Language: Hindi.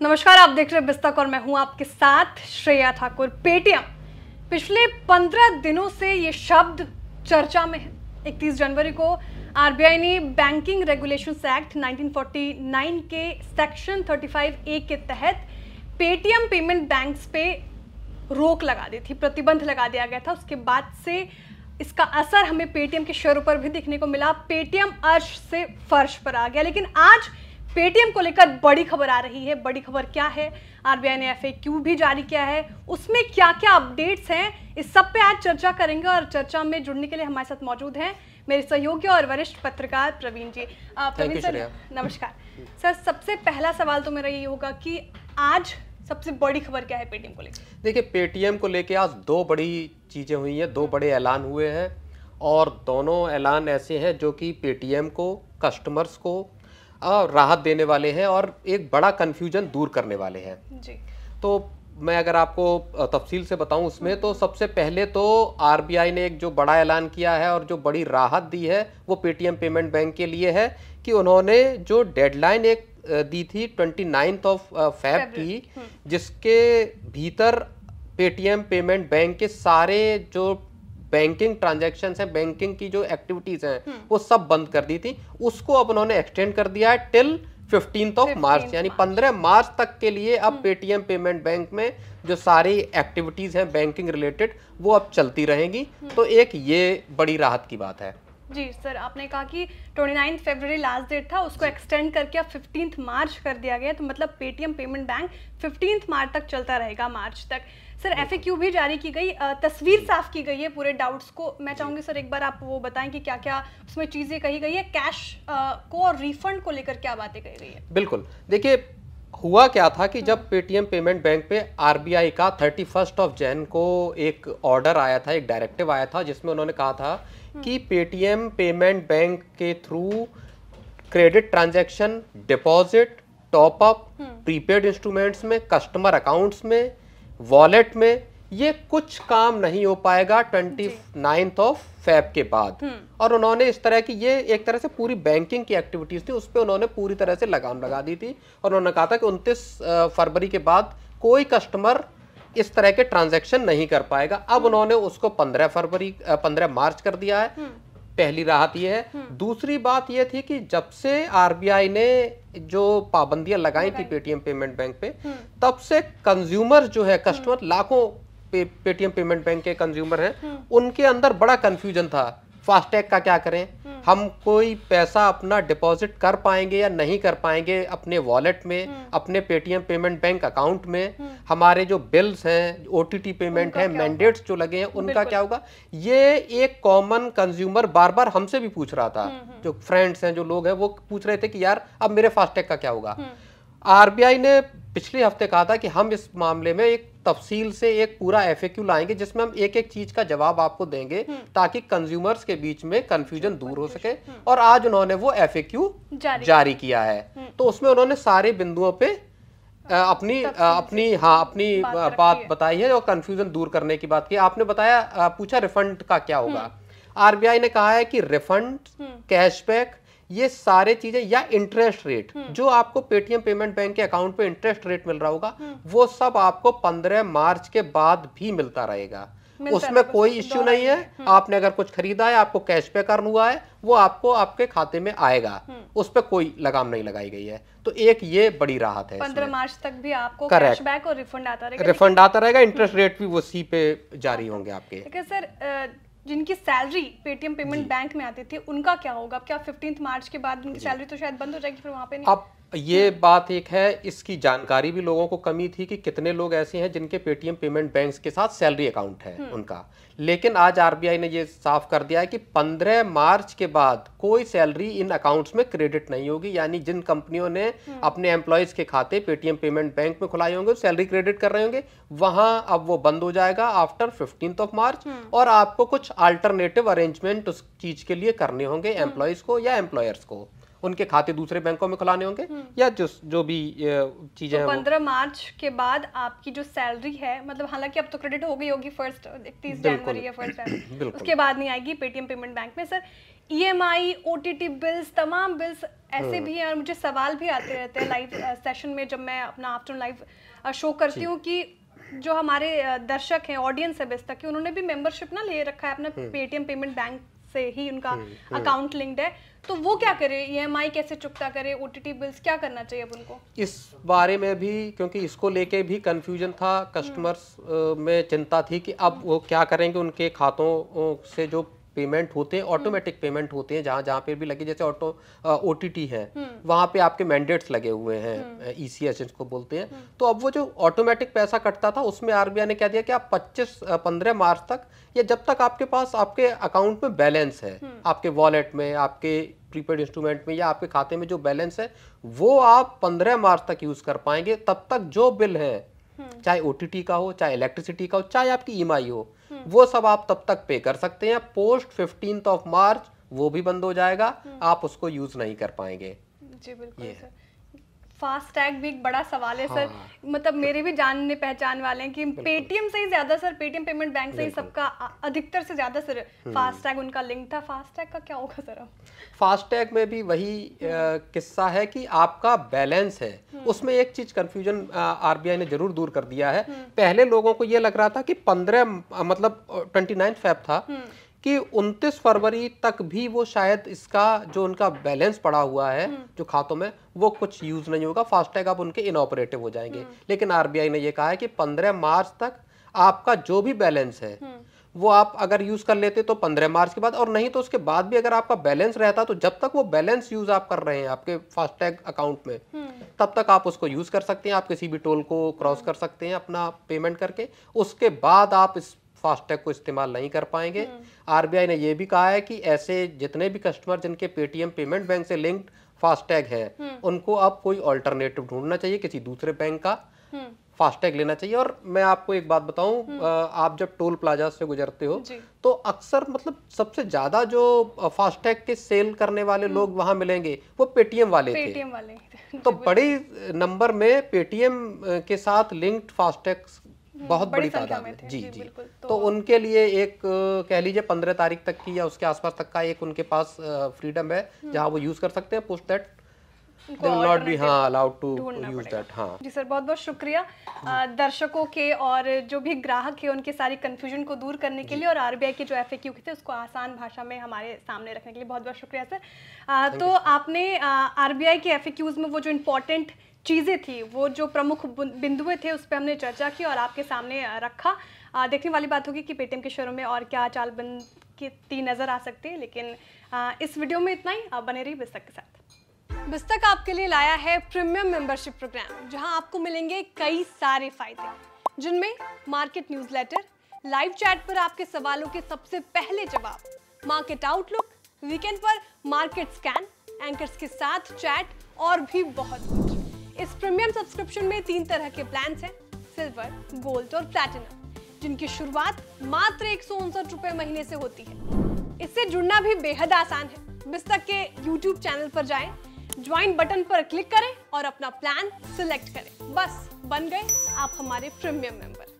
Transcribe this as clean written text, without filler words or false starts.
नमस्कार, आप देख रहे हैं बिस्तक और मैं हूं आपके साथ श्रेया ठाकुर। पेटीएम पिछले 15 दिनों से ये शब्द चर्चा में है। 31 जनवरी को आरबीआई ने बैंकिंग रेगुलेशंस एक्ट 1949 के सेक्शन 35A के तहत पेटीएम पेमेंट बैंक्स पे रोक लगा दी थी, प्रतिबंध लगा दिया गया था। उसके बाद से इसका असर हमें पेटीएम के शेयरों पर भी देखने को मिला। पेटीएम अर्श से फर्श पर आ गया। लेकिन आज पेटीएम को लेकर बड़ी खबर आ रही है। बड़ी खबर क्या है? आरबीआई ने FAQ भी जारी किया है, उसमें क्या क्या अपडेट्स हैं, इस सब पे आज चर्चा करेंगे। और चर्चा में जुड़ने के लिए हमारे साथ मौजूद हैं मेरे सहयोगी और वरिष्ठ पत्रकार प्रवीण जी। प्रवीण सर, नमस्कार सर। सबसे पहला सवाल तो मेरा ये होगा कि आज सबसे बड़ी खबर क्या है पेटीएम को लेकर? देखिए, पेटीएम को लेकर आज दो बड़ी चीजें हुई हैं, दो बड़े ऐलान हुए हैं और दोनों ऐलान ऐसे हैं जो कि पेटीएम को, कस्टमर्स को राहत देने वाले हैं और एक बड़ा कंफ्यूजन दूर करने वाले हैं जी। तो मैं अगर आपको तफसील से बताऊं उसमें, तो सबसे पहले तो आरबीआई ने एक जो बड़ा ऐलान किया है और जो बड़ी राहत दी है वो पेटीएम पेमेंट बैंक के लिए है कि उन्होंने जो डेडलाइन एक दी थी 29 फेब की, जिसके भीतर पेटीएम पेमेंट बैंक के सारे जो बैंकिंग ट्रांजैक्शन है, बैंकिंग की जो एक्टिविटीज हैं वो सब बंद कर दी थी, उसको अब उन्होंने एक्सटेंड कर दिया है टिल 15 मार्च, यानी 15 मार्च तक के लिए अब पेटीएम पेमेंट बैंक में जो सारी एक्टिविटीज हैं बैंकिंग रिलेटेड वो अब चलती रहेंगी। तो एक ये बड़ी राहत की बात है। जी सर, आपने कहा कि 29 फरवरी लास्ट डेट था, उसको एक्सटेंड करके अब 15 मार्च कर दिया गया। तो मतलब पेटीएम पेमेंट बैंक 15 मार्च तक चलता रहेगा, मार्च तक। सर FAQ भी जारी की गई, तस्वीर साफ की गई है पूरे डाउट्स को। मैं चाहूंगी सर एक बार आप वो बताएं कि क्या क्या उसमें चीजें कही गई है, कैश को और रिफंड को लेकर क्या बातें कही गई है? बिल्कुल, देखिए हुआ क्या था कि जब पेटीएम पेमेंट बैंक पे आरबीआई का 31 जैन को एक ऑर्डर आया था, एक डायरेक्टिव आया था, जिसमें उन्होंने कहा था कि पेटीएम पेमेंट बैंक के through credit transaction, deposit, top up, prepaid instruments में, कस्टमर अकाउंट्स में, वॉलेट में, ये कुछ काम नहीं हो पाएगा 29 फेब के बाद। और उन्होंने इस तरह की, ये एक तरह से पूरी बैंकिंग की एक्टिविटीज थी, उस पर उन्होंने पूरी तरह से लगाम लगा दी थी। और उन्होंने कहा था कि 29 फरवरी के बाद कोई कस्टमर इस तरह के ट्रांजैक्शन नहीं कर पाएगा। अब उन्होंने उसको 15 मार्च कर दिया है। पहली राहत ये है। दूसरी बात ये थी कि जब से आरबीआई ने जो पाबंदियां लगाई थी पेटीएम पेमेंट बैंक पे, तब से कंज्यूमर जो है, कस्टमर लाखों पेटीएम पेमेंट बैंक के कंज्यूमर हैं, उनके अंदर बड़ा कंफ्यूजन था। फास्टैग का क्या करें, हम कोई पैसा अपना डिपॉजिट कर पाएंगे या नहीं कर पाएंगे अपने वॉलेट में, अपने पेटीएम पेमेंट बैंक अकाउंट में, हमारे जो बिल्स हैं, OTT पेमेंट है, मैंडेट्स जो लगे हैं, उनका क्या होगा। ये एक कॉमन कंज्यूमर बार बार हमसे भी पूछ रहा था, जो फ्रेंड्स हैं, जो लोग हैं, वो पूछ रहे थे कि यार अब मेरे फास्टैग का क्या होगा। आरबीआई ने पिछले हफ्ते कहा था कि हम इस मामले में एक तफसील से एक पूरा FAQ लाएंगे, जिसमें हम एक एक चीज का जवाब आपको देंगे ताकि कंज्यूमर्स के बीच में कंफ्यूजन दूर हो सके। और आज उन्होंने वो FAQ जारी किया है। तो उसमें उन्होंने सारे बिंदुओं पे अपनी बात बताई है और कंफ्यूजन दूर करने की बात की। आपने बताया, पूछा रिफंड का क्या होगा। आरबीआई ने कहा है कि रिफंड, कैशबैक, ये सारे चीजें, या इंटरेस्ट रेट, जो आपको पेटीएम पेमेंट बैंक के अकाउंट पे इंटरेस्ट रेट मिल रहा होगा, वो सब आपको 15 मार्च के बाद भी मिलता रहेगा। उसमें कोई इश्यू नहीं है। आपने अगर कुछ खरीदा है, आपको कैशबैक अर्न हुआ है, वो आपको आपके खाते में आएगा, उस पर कोई लगाम नहीं लगाई गई है। तो एक ये बड़ी राहत है। 15 मार्च तक भी आपको कैशबैक और रिफंड आता रहेगा। इंटरेस्ट रेट भी उसी पे जारी होंगे आपके। ठीक है सर, जिनकी सैलरी पेटीएम पेमेंट बैंक में आती थी, उनका क्या होगा? क्या 15 मार्च के बाद उनकी सैलरी तो शायद बंद हो जाएगी, फिर वहां पे नहीं? अब ये बात एक है, इसकी जानकारी भी लोगों को कमी थी कि कितने लोग ऐसे हैं जिनके पेटीएम पेमेंट बैंक्स के साथ सैलरी अकाउंट है उनका। लेकिन आज आरबीआई ने ये साफ कर दिया है कि 15 मार्च के बाद कोई सैलरी इन अकाउंट्स में क्रेडिट नहीं होगी। यानी जिन कंपनियों ने अपने एम्प्लॉयज के खाते पेटीएम पेमेंट बैंक में खुलाए होंगे, सैलरी क्रेडिट कर रहे होंगे, वहां अब वो बंद हो जाएगा आफ्टर 15 मार्च। और आपको कुछ अल्टरनेटिव अरेंजमेंट उस चीज के लिए करने होंगे एम्प्लॉयज को या एम्प्लॉयर्स को। उनके खाते दूसरे बैंकों में खुलाने होंगे या जो भी चीजें। तो 15 मार्च के बाद आपकी जो सैलरी है, मतलब हालांकि अब तो क्रेडिट हो गई होगी 31 जनवरी या 1 जनवरी, उसके बाद नहीं आएगी पेटीएम पेमेंट बैंक में। सर EMI, OTT बिल्स, तमाम बिल्स ऐसे भी हैं और मुझे सवाल भी आते रहते हैं लाइव सेशन में जब मैं अपना आफ्टरनून लाइव शो करती हूँ कि जो हमारे दर्शक हैं, ऑडियंस है बिस्तर की, उन्होंने भी मेंबरशिप ना ले रखा है अपना पेटीएम पेमेंट बैंक से ही उनका अकाउंट लिंक्ड है, तो वो क्या करे, EMI कैसे चुकता करे, OTT बिल्स क्या करना चाहिए अब उनको? इस बारे में भी, क्योंकि इसको लेके भी कंफ्यूजन था, कस्टमर्स में चिंता थी कि अब वो क्या करेंगे, उनके खातों से जो पेमेंट होते हैं, ऑटोमेटिक पेमेंट होते हैं, जहाँ जहाँ पे भी लगे, जैसे OTT है, वहाँ पे आपके मैंडेट्स लगे हुए हैं, ECS जिसको बोलते हैं, तो अब वो जो ऑटोमेटिक पैसा कटता था उसमें RBI ने क्या दिया कि आप 15 मार्च तक, या जब तक आपके पास आपके अकाउंट में बैलेंस है, आपके वॉलेट में, आपके प्रीपेड इंस्ट्रूमेंट में या आपके खाते में जो बैलेंस है, वो आप 15 मार्च तक यूज कर पाएंगे। तब तक जो बिल है, चाहे OTT का हो, चाहे इलेक्ट्रिसिटी का हो, चाहे आपकी EMI हो, वो सब आप तब तक पे कर सकते हैं। पोस्ट 15 मार्च वो भी बंद हो जाएगा, आप उसको यूज नहीं कर पाएंगे। जी बिल्कुल सर। फास्टैग भी एक बड़ा सवाल है सर, मतलब मेरे भी जानने पहचान वाले हैं कि पेटीएम से ही ज्यादा सर, पेटीएम पेमेंट बैंक से ही सबका अधिकतर से ज्यादा सर फास्टैग उनका लिंक था। फास्टैग का क्या होगा सर? फास्टैग में भी वही किस्सा है कि आपका बैलेंस है, उसमें एक चीज कंफ्यूजन RBI ने जरूर दूर कर दिया है। पहले लोगों को ये लग रहा था कि 29 फेब था कि 29 फरवरी तक भी वो शायद इसका जो उनका बैलेंस पड़ा हुआ है जो खातों में, वो कुछ यूज नहीं होगा, फास्टैग अब उनके इनऑपरेटिव हो जाएंगे। लेकिन RBI ने ये कहा है कि 15 मार्च तक आपका जो भी बैलेंस है वो आप अगर यूज कर लेते तो 15 मार्च के बाद, और नहीं तो उसके बाद भी अगर आपका बैलेंस रहता तो जब तक वो बैलेंस यूज आप कर रहे हैं आपके फास्टैग अकाउंट में, तब तक आप उसको यूज कर सकते हैं। आप किसी भी टोल को क्रॉस कर सकते हैं अपना पेमेंट करके, उसके बाद आप इस फास्टैग को इस्तेमाल नहीं कर पाएंगे। RBI ने यह भी कहा है कि ऐसे जितने भी कस्टमर जिनके पेटीएम पेमेंट बैंक से लिंक्ड फास्टैग है, उनको अब कोई ऑल्टरनेटिव ढूंढना चाहिए, किसी दूसरे बैंक का फास्टैग लेना चाहिए। और मैं आपको एक बात बताऊं, आप जब टोल प्लाजा से गुजरते हो तो अक्सर मतलब सबसे ज्यादा जो फास्टैग के सेल करने वाले लोग वहां मिलेंगे वो पेटीएम वाले थे। तो बड़ी नंबर में पेटीएम के साथ लिंक्ड फास्टैग बहुत बड़ी तादाद में। जी जी, तो उनके लिए एक कह लीजिए 15 तारीख तक की या उसके आसपास तक का एक उनके पास फ्रीडम है जहां वो यूज कर सकते हैं। Post that they will not be allowed to use that। हाँ जी सर, बहुत बहुत शुक्रिया दर्शकों के और जो भी ग्राहक है उनके सारी कंफ्यूजन को दूर करने के लिए, और RBI के जो FAQ थे उसको आसान भाषा में हमारे सामने रखने के लिए बहुत बहुत शुक्रिया सर। तो आपने RBI के FAQs में वो जो इम्पोर्टेंट चीज़ें थी, वो जो प्रमुख बिंदुएं थे, उस पर हमने चर्चा की और आपके सामने रखा। देखने वाली बात होगी कि पेटीएम के शेयरों में और क्या चालबंद की नज़र आ सकती है, लेकिन इस वीडियो में इतना ही। आप बने रहिए बिस्तक के साथ। बिस्तक आपके लिए लाया है प्रीमियम मेंबरशिप प्रोग्राम, जहां आपको मिलेंगे कई सारे फायदे, जिनमें मार्केट न्यूज़लेटर, लाइव चैट पर आपके सवालों के सबसे पहले जवाब, मार्केट आउटलुक, वीकेंड पर मार्केट स्कैन, एंकर्स के साथ चैट और भी बहुत कुछ। इस प्रीमियम सब्सक्रिप्शन में 3 तरह के प्लान्स हैं, सिल्वर, गोल्ड और प्लैटिनम, जिनकी शुरुआत मात्र 159 रुपए महीने से होती है। इससे जुड़ना भी बेहद आसान है। बिस्तक के YouTube चैनल पर जाएं, ज्वाइन बटन पर क्लिक करें और अपना प्लान सिलेक्ट करें। बस बन गए आप हमारे प्रीमियम मेंबर।